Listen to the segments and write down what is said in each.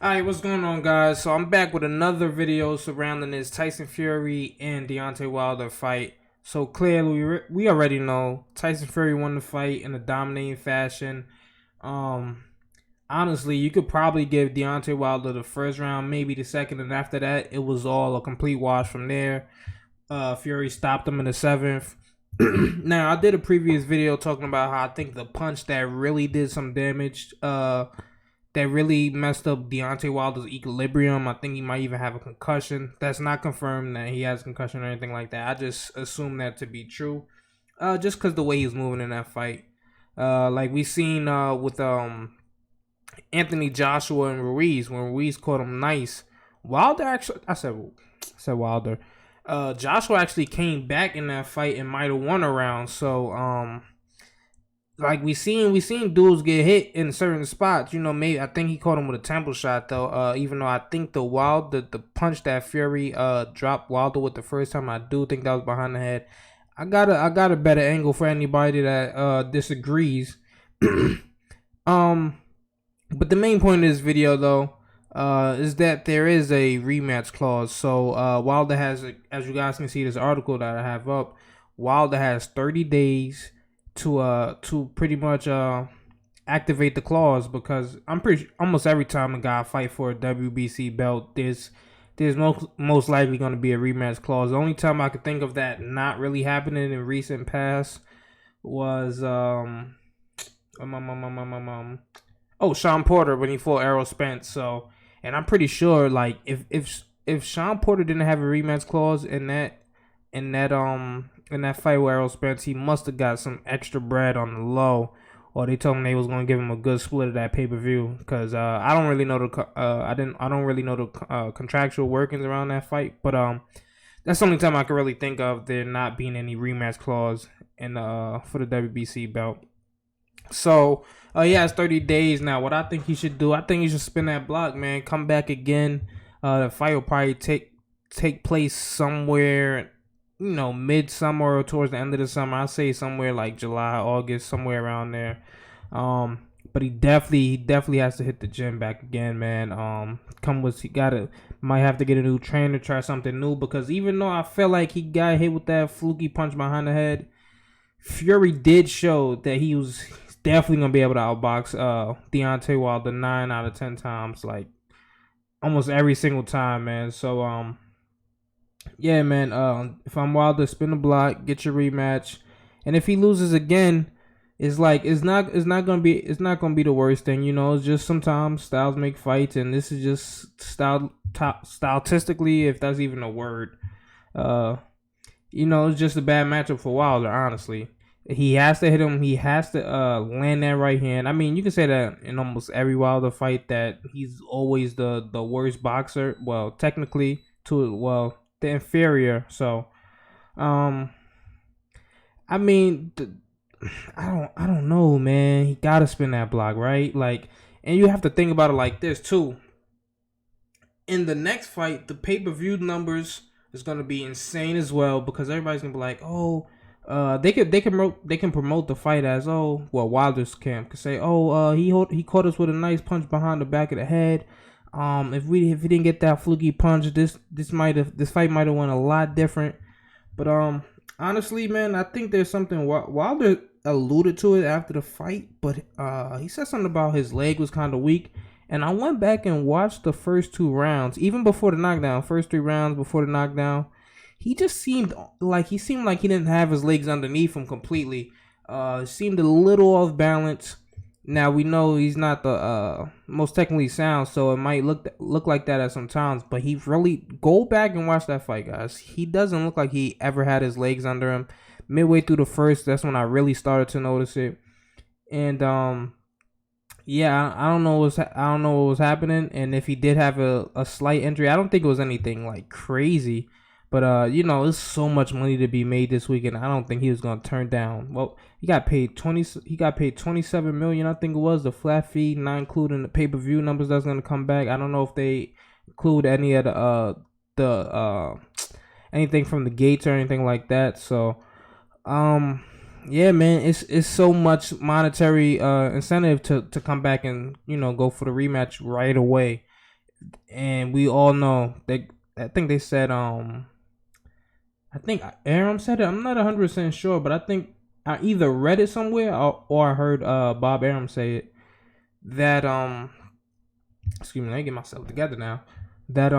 Alright, what's going on, guys? So I'm back with another video surrounding this Tyson Fury and Deontay Wilder fight. So clearly, we already know Tyson Fury won the fight in a dominating fashion. Um, Honestly, you could probably give Deontay Wilder the first round, maybe the second, and after that, it was all a complete wash from there. Fury stopped him in the seventh. Now, I did a previous video talking about how I think the punch that really did some damage, that really messed up Deontay Wilder's equilibrium. I think he might even have a concussion. That's not confirmed that he has a concussion or anything like that. I just assume that to be true, just because the way he was moving in that fight. Like we seen with Anthony Joshua and Ruiz, when Ruiz caught him nice. Wilder actually, I said Wilder. Joshua actually came back in that fight and might have won a round. So like we seen dudes get hit in certain spots. You know, maybe I think he caught him with a temple shot though. Even though I think the punch that Fury dropped Wilder with the first time, I do think that was behind the head. I got a better angle for anybody that disagrees. um but the main point of this video though is that there is a rematch clause. So Wilder has, as you guys can see this article that I have up, Wilder has 30 days to pretty much activate the clause, because I'm pretty almost every time a guy fight for a WBC belt, there's most likely going to be a rematch clause. The only time I could think of that not really happening in recent past was Sean Porter when he fought Errol Spence. So, and I'm pretty sure like if Sean Porter didn't have a rematch clause in that fight with Errol Spence, he must have got some extra bread on the low, or they told him they was gonna give him a good split of that pay-per-view. Because I don't really know the contractual workings around that fight, but that's the only time I can really think of there not being any rematch clause in for the WBC belt. So yeah, it's 30 days now. What I think he should do, I think he should spin that block, man. Come back again. The fight will probably take place somewhere, midsummer or towards the end of the summer. I say somewhere like July, August, somewhere around there. But he definitely has to hit the gym back again, man. Might have to get a new trainer, try something new, because even though I felt like he got hit with that fluky punch behind the head, Fury did show that he's definitely gonna be able to outbox Deontay Wilder 9 out of 10 times, like almost every single time, man. So yeah, man. If I'm Wilder, spin the block, get your rematch, and if he loses again, it's not gonna be the worst thing. It's just sometimes styles make fights, and this is just stylistically, if that's even a word. It's just a bad matchup for Wilder, honestly. He has to hit him. He has to land that right hand. I mean, you can say that in almost every Wilder fight, that he's always the worst boxer. Well, technically, the inferior. So, I mean, I don't know, man. He gotta spin that block, right? Like, and you have to think about it like this too. In the next fight, the pay-per-view numbers is gonna be insane as well, because everybody's gonna be like, oh, they can promote the fight as, oh, well, Wilder's camp could say, oh, he caught us with a nice punch behind the back of the head. If he didn't get that fluky punch, this fight might have went a lot different. But honestly, man, I think there's something. Wilder alluded to it after the fight, but he said something about his leg was kind of weak. And I went back and watched the first two rounds, even before the knockdown. First 3 rounds before the knockdown, he seemed like he didn't have his legs underneath him completely. Seemed a little off balance. Now we know he's not the most technically sound, so it might look like that at some times. But he really, go back and watch that fight, guys. He doesn't look like he ever had his legs under him. Midway through the first, that's when I really started to notice it. And yeah, I don't know what was happening, and if he did have a slight injury, I don't think it was anything like crazy. But there's so much money to be made this weekend. I don't think he was gonna turn down. Well, he got paid 27 million, I think it was, the flat fee, not including the pay-per-view numbers that's gonna come back. I don't know if they include any of the anything from the gates or anything like that. So yeah, man, it's so much monetary incentive to come back and go for the rematch right away. and we all know I think they said I think Aram said it. I'm not 100% sure, but I think I either read it somewhere or I heard Bob Aram say it that excuse me, let me get myself together now. That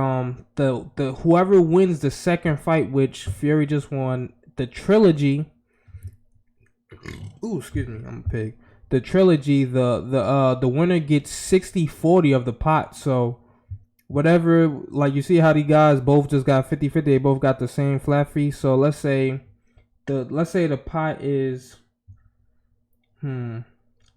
the whoever wins the second fight, which Fury just won, the trilogy. Ooh, excuse me, I'm a pig. The trilogy, the winner gets 60-40 of the pot. So whatever, like you see how the guys both just got 50-50, they both got the same flat fee. So let's say the pot is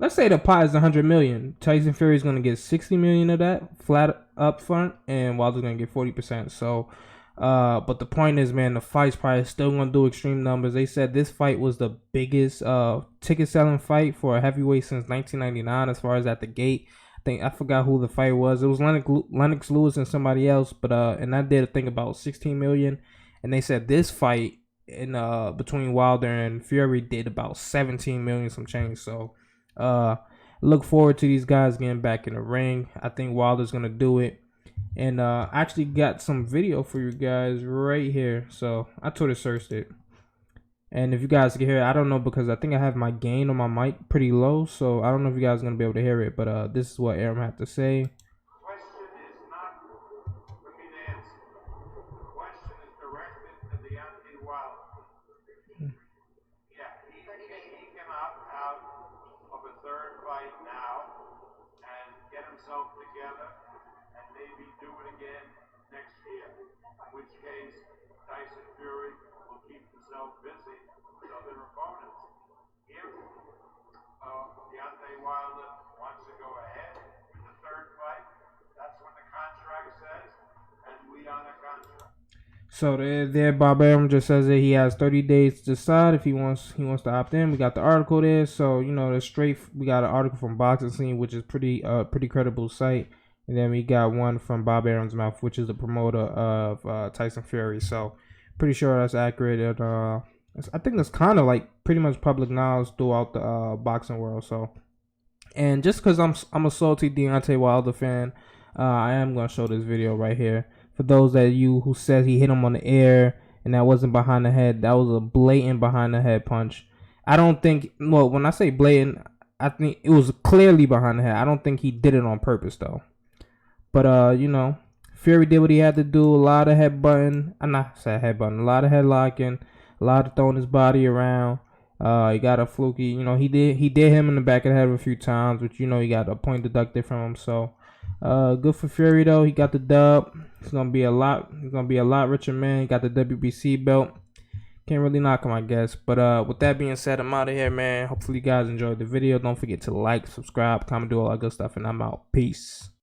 let's say the pot is 100 million. Tyson Fury is going to get 60 million of that flat up front, and Wilder's going to get 40%. So but the point is, man, the fight's probably still going to do extreme numbers. They said this fight was the biggest ticket selling fight for a heavyweight since 1999 as far as at the gate. I forgot who the fight was. It was Lennox Lewis and somebody else, but and I did think about 16 million. And they said this fight in between Wilder and Fury did about 17 million some change. So look forward to these guys getting back in the ring. I think Wilder's gonna do it. And I actually got some video for you guys right here. So I Twitter searched it. And if you guys can hear it, I don't know, because I think I have my gain on my mic pretty low. So I don't know if you guys are going to be able to hear it. But this is what Aram had to say. Question is not for me to answer. The question is directed to Deontay Wilder. Yeah, he can opt out of a third fight now and get himself together and maybe do it again next year. In which case, Tyson Fury will keep himself busy with other opponents. If Deontay Wilder wants to go ahead with the third fight, that's what the contract says, and we honor contract. So there, Bob Arum just says that he has 30 days to decide if he wants to opt in. We got the article there, so you know that's straight. We got an article from Boxing Scene, which is pretty credible site, and then we got one from Bob Arum's mouth, which is the promoter of Tyson Fury. So pretty sure that's accurate. And I think it's kind of like pretty much public knowledge throughout the boxing world. So, and just because I'm a salty Deontay Wilder fan, I am gonna show this video right here. For those that you who said he hit him on the air and that wasn't behind the head, that was a blatant behind the head punch. I don't think, well, when I say blatant, I think it was clearly behind the head. I don't think he did it on purpose though. But you know, Fury did what he had to do. A lot of headbutting. I'm not saying headbutting. A lot of headlocking. A lot of throwing his body around. He got a fluky. You know, he did him in the back of the head a few times, which you know he got a point deducted from him. So, good for Fury though. He got the dub. He's gonna be a lot richer man. He got the WBC belt. Can't really knock him, I guess. But with that being said, I'm out of here, man. Hopefully you guys enjoyed the video. Don't forget to like, subscribe, comment, do all that good stuff, and I'm out. Peace.